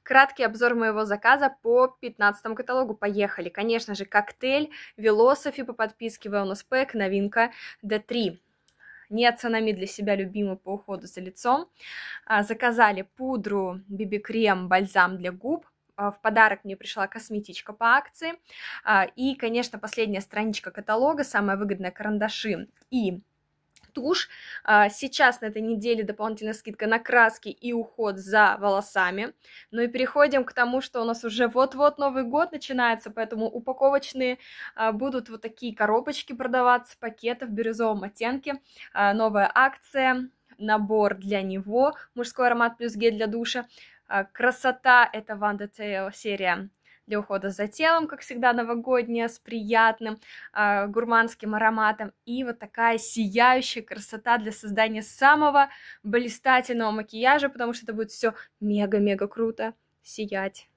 Краткий обзор моего заказа по 15 каталогу. Поехали. Конечно же, коктейль Philosophy по подписке Wellness Pack, новинка D3. Неоценомид для себя любимый по уходу за лицом. Заказали пудру, BB-крем, бальзам для губ. В подарок мне пришла косметичка по акции. И, конечно, последняя страничка каталога, самая выгодная, карандаши и тушь. Сейчас на этой неделе дополнительная скидка на краски и уход за волосами. Ну и переходим к тому, что у нас уже вот-вот Новый год начинается, поэтому упаковочные будут вот такие коробочки продаваться, пакеты в бирюзовом оттенке. Новая акция, набор для него, мужской аромат плюс гель для душа. Красота, это One Detail серия для ухода за телом, как всегда, новогодняя, с приятным гурманским ароматом. И вот такая сияющая красота для создания самого блистательного макияжа, потому что это будет все мега-мега круто сиять.